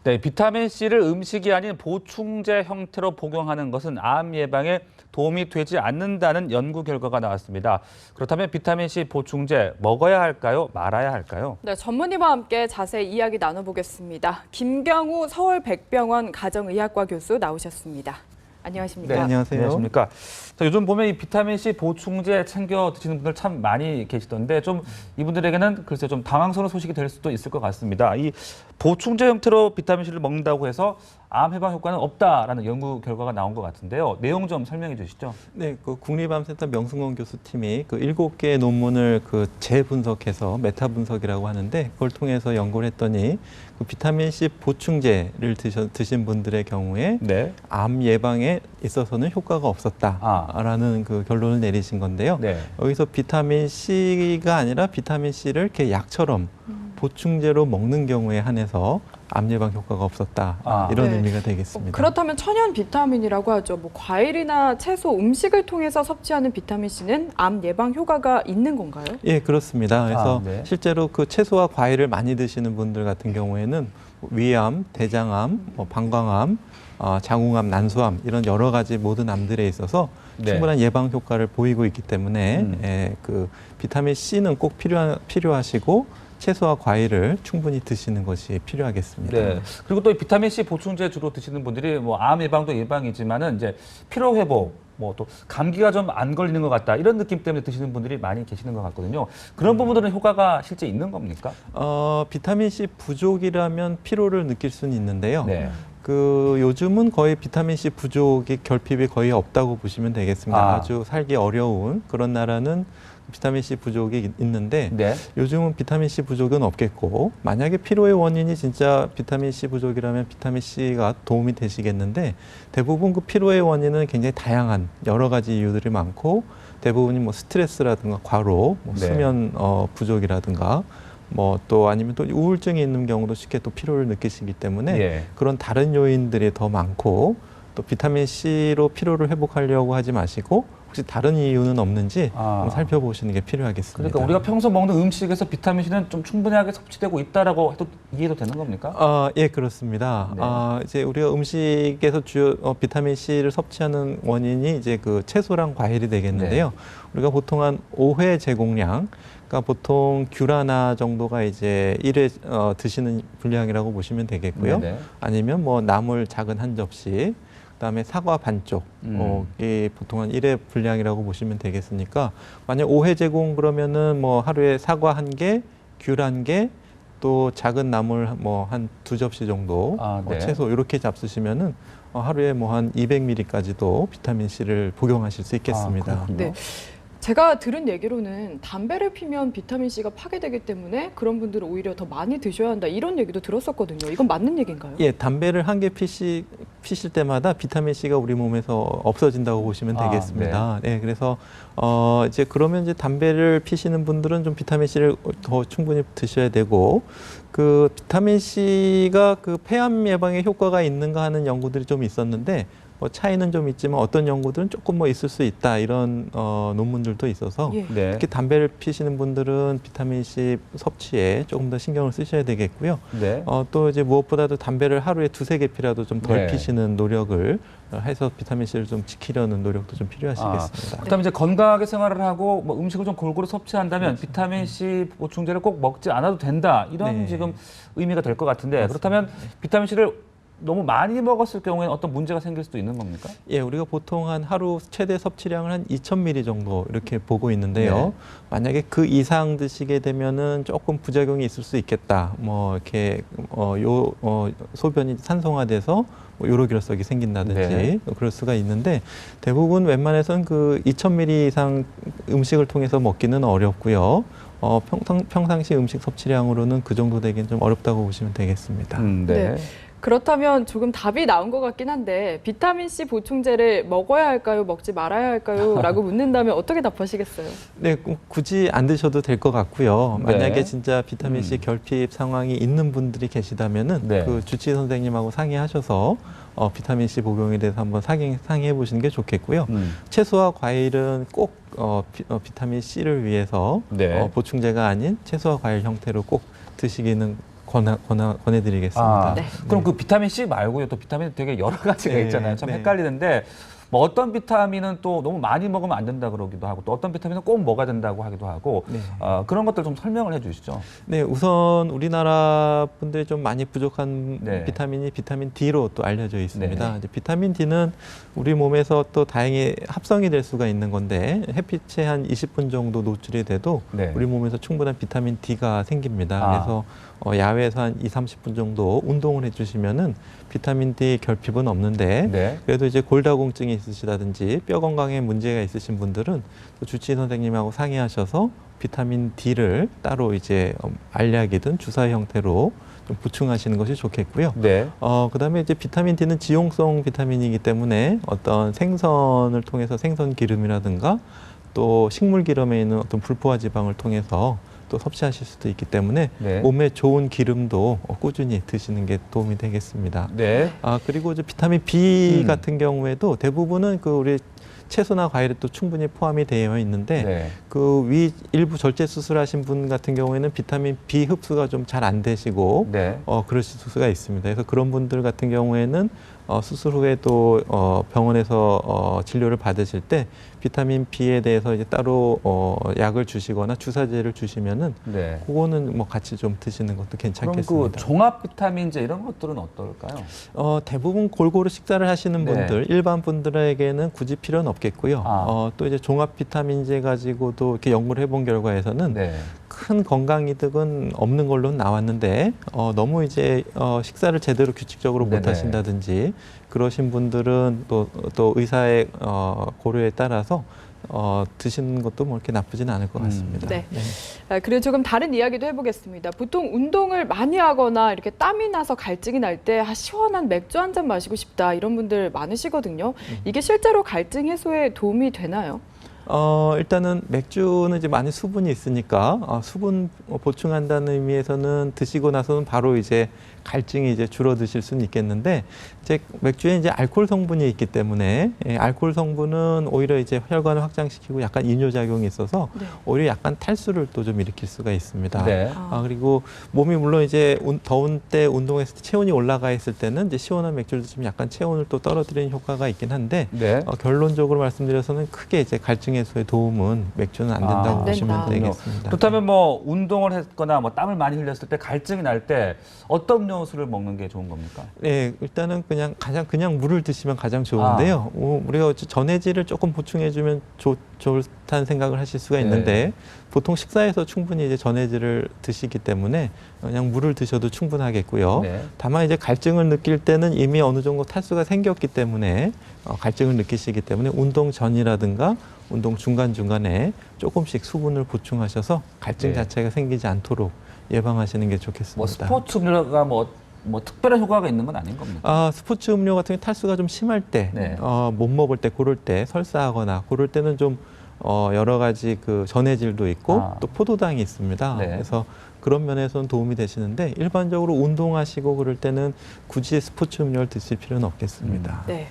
네, 비타민 C를 음식이 아닌 보충제 형태로 복용하는 것은 암 예방에 도움이 되지 않는다는 연구 결과가 나왔습니다. 그렇다면 비타민 C 보충제 먹어야 할까요? 말아야 할까요? 네, 전문의와 함께 자세히 이야기 나눠보겠습니다. 김경우 서울백병원 가정의학과 교수 나오셨습니다. 안녕하십니까? 네, 안녕하세요. 안녕하십니까? 자, 요즘 보면 이 비타민 C 보충제 챙겨 드시는 분들 참 많이 계시던데 좀 이분들에게는 글쎄 좀 당황스러운 소식이 될 수도 있을 것 같습니다. 이 보충제 형태로 비타민 C를 먹는다고 해서 암 예방 효과는 없다라는 연구 결과가 나온 것 같은데요. 내용 좀 설명해 주시죠. 네, 그 국립암센터 명승원 교수팀이 그 7개의 논문을 그 재분석해서 메타 분석이라고 하는데 그걸 통해서 연구를 했더니 그 비타민 C 보충제를 드신 분들의 경우에 네. 암 예방에 있어서는 효과가 없었다라는 그 결론을 내리신 건데요. 네. 여기서 비타민 C가 아니라 비타민 C를 이렇게 약처럼 보충제로 먹는 경우에 한해서 암 예방 효과가 없었다 이런 네. 의미가 되겠습니다. 그렇다면 천연 비타민이라고 하죠. 뭐 과일이나 채소, 음식을 통해서 섭취하는 비타민 C는 암 예방 효과가 있는 건가요? 예, 그렇습니다. 그래서 네. 실제로 그 채소와 과일을 많이 드시는 분들 같은 경우에는 위암, 대장암, 방광암, 장웅암, 난소암 이런 여러 가지 모든 암들에 있어서 네. 충분한 예방 효과를 보이고 있기 때문에 그 비타민 C는 꼭 필요하시고 채소와 과일을 충분히 드시는 것이 필요하겠습니다. 네. 그리고 또 비타민 C 보충제 주로 드시는 분들이 뭐 암 예방도 예방이지만은 이제 피로 회복, 뭐 또 감기가 좀 안 걸리는 것 같다 이런 느낌 때문에 드시는 분들이 많이 계시는 것 같거든요. 그런 부분들은 효과가 실제 있는 겁니까? 비타민 C 부족이라면 피로를 느낄 수는 있는데요. 네. 그 요즘은 거의 비타민 C 부족이 결핍이 거의 없다고 보시면 되겠습니다. 아주 살기 어려운 그런 나라는 비타민 C 부족이 있는데 네. 요즘은 비타민 C 부족은 없겠고 만약에 피로의 원인이 진짜 비타민 C 부족이라면 비타민 C가 도움이 되시겠는데 대부분 그 피로의 원인은 굉장히 다양한 여러 가지 이유들이 많고 대부분이 뭐 스트레스라든가 과로, 뭐 네. 수면 부족이라든가 뭐 또 아니면 또 우울증이 있는 경우도 쉽게 또 피로를 느끼시기 때문에 예. 그런 다른 요인들이 더 많고 또 비타민 C로 피로를 회복하려고 하지 마시고 혹시 다른 이유는 없는지 한번 살펴보시는 게 필요하겠습니다. 그러니까 우리가 평소 먹는 음식에서 비타민 C는 좀 충분하게 섭취되고 있다라고 해도 이해도 되는 겁니까? 예, 그렇습니다. 네. 이제 우리가 음식에서 주요 비타민 C를 섭취하는 원인이 이제 그 채소랑 과일이 되겠는데요. 네. 우리가 보통 한 5회 제공량, 그러니까 보통 귤 하나 정도가 이제 1회 드시는 분량이라고 보시면 되겠고요. 네네. 아니면 뭐 나물 작은 한 접시, 그다음에 사과 반쪽, 이 보통 한 1회 분량이라고 보시면 되겠으니까 만약 5회 제공 그러면은 뭐 하루에 사과 1개, 귤 1개, 또 작은 나물 뭐 한 2접시 정도, 네. 채소 이렇게 잡수시면은 하루에 뭐 한 200ml까지도 비타민 C를 복용하실 수 있겠습니다. 네. 제가 들은 얘기로는 담배를 피면 비타민 C가 파괴되기 때문에 그런 분들은 오히려 더 많이 드셔야 한다 이런 얘기도 들었었거든요. 이건 맞는 얘기인가요? 예, 담배를 한 개 피실 때마다 비타민 C가 우리 몸에서 없어진다고 보시면 되겠습니다. 네. 그래서 이제 그러면 이제 담배를 피시는 분들은 좀 비타민 C를 더 충분히 드셔야 되고 그 비타민 C가 그 폐암 예방에 효과가 있는가 하는 연구들이 좀 있었는데 뭐 차이는 좀 있지만 어떤 연구들은 조금 뭐 있을 수 있다 이런 논문들도 있어서 예. 네. 특히 담배를 피시는 분들은 비타민 C 섭취에 조금 더 신경을 쓰셔야 되겠고요. 네. 또 이제 무엇보다도 담배를 하루에 2-3개 피라도 좀 덜 네. 피시는 노력을 해서 비타민 C를 좀 지키려는 노력도 좀 필요하시겠습니다. 그다음에 이제 건강하게 생활을 하고 뭐 음식을 좀 골고루 섭취한다면 비타민 C 보충제를 꼭 먹지 않아도 된다 이런 네. 지금 의미가 될 것 같은데 맞습니다. 그렇다면 비타민 C를 너무 많이 먹었을 경우에는 어떤 문제가 생길 수도 있는 겁니까? 예, 우리가 보통 한 하루 최대 섭취량을 한 2,000ml 정도 이렇게 보고 있는데요. 네. 만약에 그 이상 드시게 되면은 조금 부작용이 있을 수 있겠다. 뭐 이렇게 소변이 산성화돼서 뭐 요로기로석이 생긴다든지 네. 그럴 수가 있는데 대부분 웬만해서는 그 2,000ml 이상 음식을 통해서 먹기는 어렵고요. 평상시 음식 섭취량으로는 그 정도 되긴 좀 어렵다고 보시면 되겠습니다. 네. 그렇다면 조금 답이 나온 것 같긴 한데 비타민 C 보충제를 먹어야 할까요? 먹지 말아야 할까요? 라고 묻는다면 어떻게 답하시겠어요? 네, 굳이 안 드셔도 될 것 같고요. 네. 만약에 진짜 비타민 C 결핍 상황이 있는 분들이 계시다면은 네. 그 주치의 선생님하고 상의하셔서 비타민 C 복용에 대해서 한번 상의해 보시는 게 좋겠고요. 채소와 과일은 꼭 비타민 C를 위해서 네. 보충제가 아닌 채소와 과일 형태로 꼭 드시기는 권해드리겠습니다. 아, 네. 그럼 그 비타민 C 말고요. 또 비타민 되게 여러 가지가 네, 있잖아요. 참 네. 헷갈리는데 뭐 어떤 비타민은 또 너무 많이 먹으면 안 된다 그러기도 하고 또 어떤 비타민은 꼭 먹어야 된다고 하기도 하고 네. 그런 것들 좀 설명을 해주시죠. 네, 우선 우리나라 분들이 좀 많이 부족한 네. 비타민이 비타민 D로 또 알려져 있습니다. 네. 이제 비타민 D는 우리 몸에서 또 다행히 합성이 될 수가 있는 건데 햇빛에 한 20분 정도 노출이 돼도 네. 우리 몸에서 충분한 비타민 D가 생깁니다. 아. 그래서 야외에서 한 30분 정도 운동을 해주시면은 비타민 D 결핍은 없는데 네. 그래도 이제 골다공증이 있으시다든지 뼈 건강에 문제가 있으신 분들은 또 주치의 선생님하고 상의하셔서 비타민 D를 따로 이제 알약이든 주사 형태로 좀 보충하시는 것이 좋겠고요. 네. 그다음에 이제 비타민 D는 지용성 비타민이기 때문에 어떤 생선을 통해서 생선 기름이라든가 또 식물 기름에 있는 어떤 불포화 지방을 통해서 또 섭취하실 수도 있기 때문에 네. 몸에 좋은 기름도 꾸준히 드시는 게 도움이 되겠습니다. 네. 그리고 이제 비타민 B 음. 같은 경우에도 대부분은 그 우리 채소나 과일에 또 충분히 포함이 되어 있는데 네. 그 일부 절제 수술하신 분 같은 경우에는 비타민 B 흡수가 좀 잘 안 되시고 네. 그러실 수가 있습니다. 그래서 그런 분들 같은 경우에는 수술 후에 또 병원에서 진료를 받으실 때 비타민 B에 대해서 이제 따로 약을 주시거나 주사제를 주시면은 네. 그거는 뭐 같이 좀 드시는 것도 그럼 괜찮겠습니다. 그 종합 비타민제 이런 것들은 어떨까요? 대부분 골고루 식사를 하시는 네. 분들, 일반 분들에게는 굳이 필요는 없겠고요. 아. 또 이제 종합 비타민제 가지고도 이렇게 연구를 해본 결과에서는 네. 큰 건강 이득은 없는 걸로 나왔는데 너무 이제 식사를 제대로 규칙적으로 못 네네. 하신다든지 그러신 분들은 또 의사의 고려에 따라서 드시는 것도 뭐 이렇게 나쁘지는 않을 것 같습니다. 네. 그리고 조금 다른 이야기도 해보겠습니다. 보통 운동을 많이 하거나 이렇게 땀이 나서 갈증이 날 때 시원한 맥주 한 잔 마시고 싶다 이런 분들 많으시거든요. 이게 실제로 갈증 해소에 도움이 되나요? 일단은 맥주는 이제 많이 수분이 있으니까 수분 보충한다는 의미에서는 드시고 나서는 바로 이제 갈증이 이제 줄어드실 수는 있겠는데 이제 맥주에 이제 알코올 성분이 있기 때문에 알코올 성분은 오히려 이제 혈관을 확장시키고 약간 이뇨작용이 있어서 네. 오히려 약간 탈수를 또 좀 일으킬 수가 있습니다. 네. 그리고 몸이 물론 이제 더운 때 운동했을 때 체온이 올라가 있을 때는 이제 시원한 맥주를 드시면 약간 체온을 또 떨어뜨리는 효과가 있긴 한데 네. 결론적으로 말씀드려서는 크게 이제 갈증 해소에 도움은 맥주는 안 된다고 안 보시면 된다. 되겠습니다. 그렇다면 뭐 운동을 했거나 뭐 땀을 많이 흘렸을 때 갈증이 날 때 어떤 음료수를 먹는 게 좋은 겁니까? 네, 일단은 그냥 물을 드시면 가장 좋은데요. 우리가 전해질을 조금 보충해주면 좋다는 생각을 하실 수가 있는데 보통 식사에서 충분히 이제 전해질을 드시기 때문에 그냥 물을 드셔도 충분하겠고요. 네. 다만 이제 갈증을 느낄 때는 이미 어느 정도 탈수가 생겼기 때문에 갈증을 느끼시기 때문에 운동 전이라든가 운동 중간중간에 조금씩 수분을 보충하셔서 갈증 네. 자체가 생기지 않도록 예방하시는 게 좋겠습니다. 뭐 스포츠 음료가 뭐 특별한 효과가 있는 건 아닌 겁니까? 스포츠 음료 같은 경우 탈수가 좀 심할 때, 네. 못 먹을 때, 고를 때, 설사하거나 고를 때는 좀 여러 가지 그 전해질도 있고 또 포도당이 있습니다. 네. 그래서 그런 면에서는 도움이 되시는데 일반적으로 운동하시고 그럴 때는 굳이 스포츠 음료를 드실 필요는 없겠습니다. 네.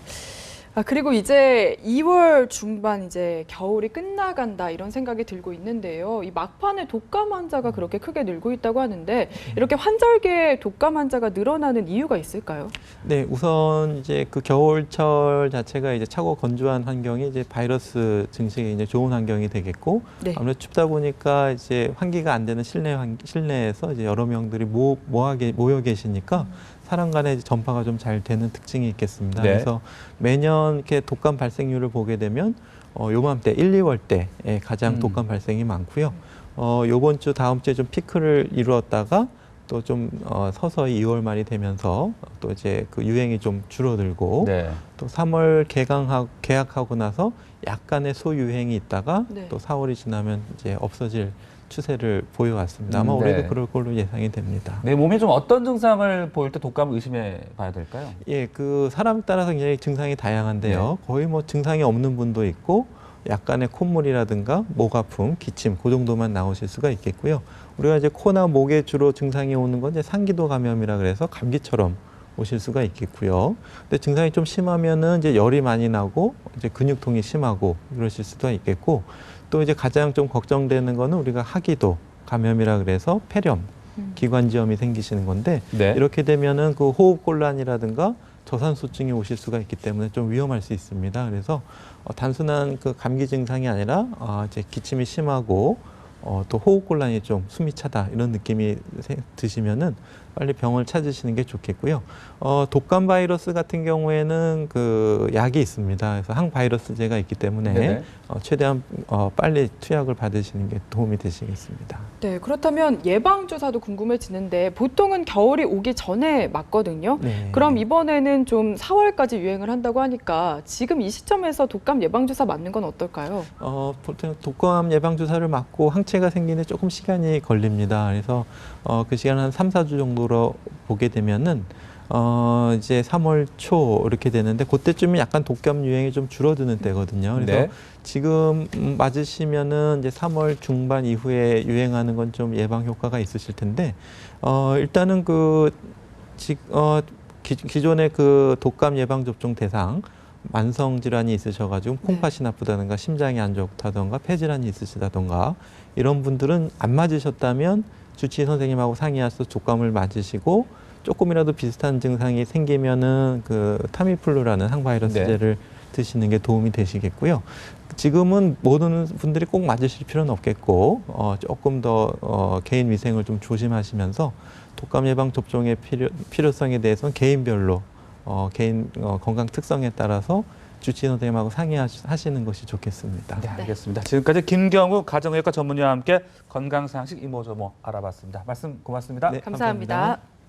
그리고 이제 2월 중반 이제 겨울이 끝나간다 이런 생각이 들고 있는데요. 이 막판에 독감 환자가 그렇게 크게 늘고 있다고 하는데 이렇게 환절기에 독감 환자가 늘어나는 이유가 있을까요? 네, 우선 이제 그 겨울철 자체가 이제 차고 건조한 환경이 이제 바이러스 증식에 이제 좋은 환경이 되겠고 네. 아무래도 춥다 보니까 이제 환기가 안 되는 실내에서 이제 여러 명들이 모여 계시니까 사람 간의 전파가 좀 잘 되는 특징이 있겠습니다. 네. 그래서 매년 이렇게 독감 발생률을 보게 되면 요맘때 1, 2월 때에 가장 독감 발생이 많고요. 요번 주 다음 주에 좀 피크를 이루었다가 또 좀 서서히 2월 말이 되면서 또 이제 그 유행이 좀 줄어들고 네. 또 3월 개학하고 나서 약간의 소유행이 있다가 네. 또 4월이 지나면 이제 없어질 추세를 보여왔습니다. 아마 올해도 네. 그럴 걸로 예상이 됩니다. 내 몸에 좀 어떤 증상을 보일 때 독감을 의심해 봐야 될까요? 예, 그 사람 따라서 굉장히 증상이 다양한데요. 거의 뭐 증상이 없는 분도 있고 약간의 콧물이라든가 목 아픔, 기침 그 정도만 나오실 수가 있겠고요. 우리가 이제 코나 목에 주로 증상이 오는 건 이제 상기도 감염이라 그래서 감기처럼 오실 수가 있겠고요. 근데 증상이 좀 심하면은 이제 열이 많이 나고 이제 근육통이 심하고 그러실 수가 있겠고 또 이제 가장 좀 걱정되는 거는 우리가 하기도 감염이라 그래서 폐렴 기관지염이 생기시는 건데 네. 이렇게 되면은 그 호흡곤란이라든가 저산소증이 오실 수가 있기 때문에 좀 위험할 수 있습니다. 그래서 단순한 그 감기 증상이 아니라 이제 기침이 심하고 또 호흡곤란이 좀 숨이 차다 이런 느낌이 드시면은 빨리 병을 찾으시는 게 좋겠고요. 독감 바이러스 같은 경우에는 그 약이 있습니다. 그래서 항바이러스제가 있기 때문에 네네. 최대한 빨리 투약을 받으시는 게 도움이 되시겠습니다. 네, 그렇다면 예방주사도 궁금해지는데 보통은 겨울이 오기 전에 맞거든요. 네. 그럼 이번에는 좀 4월까지 유행을 한다고 하니까 지금 이 시점에서 독감 예방주사 맞는 건 어떨까요? 보통 독감 예방주사를 맞고 항체가 생기는 조금 시간이 걸립니다. 그래서 그 시간 한 3, 4주 정도로 보게 되면은 이제 3월 초 이렇게 되는데 그때쯤이 약간 독감 유행이 좀 줄어드는 때거든요. 그래서 네. 지금 맞으시면은 이제 3월 중반 이후에 유행하는 건 좀 예방 효과가 있으실 텐데 일단은 기존의 그 독감 예방 접종 대상 만성 질환이 있으셔가지고 콩팥이 나쁘다든가 심장이 안 좋다든가 폐질환이 있으시다든가 이런 분들은 안 맞으셨다면 주치의 선생님하고 상의해서 독감을 맞으시고 조금이라도 비슷한 증상이 생기면은 그 타미플루라는 항바이러스제를 드시는 게 도움이 되시겠고요. 지금은 모든 분들이 꼭 맞으실 필요는 없겠고 조금 더 개인 위생을 좀 조심하시면서 독감 예방 접종의 필요성에 대해서는 개인별로 개인 건강 특성에 따라서 주치의 선생님하고 상의하시는 것이 좋겠습니다. 네, 알겠습니다. 지금까지 김경우 가정의학과 전문의와 함께 건강상식 이모저모 알아봤습니다. 말씀 고맙습니다. 네, 감사합니다. 감사합니다.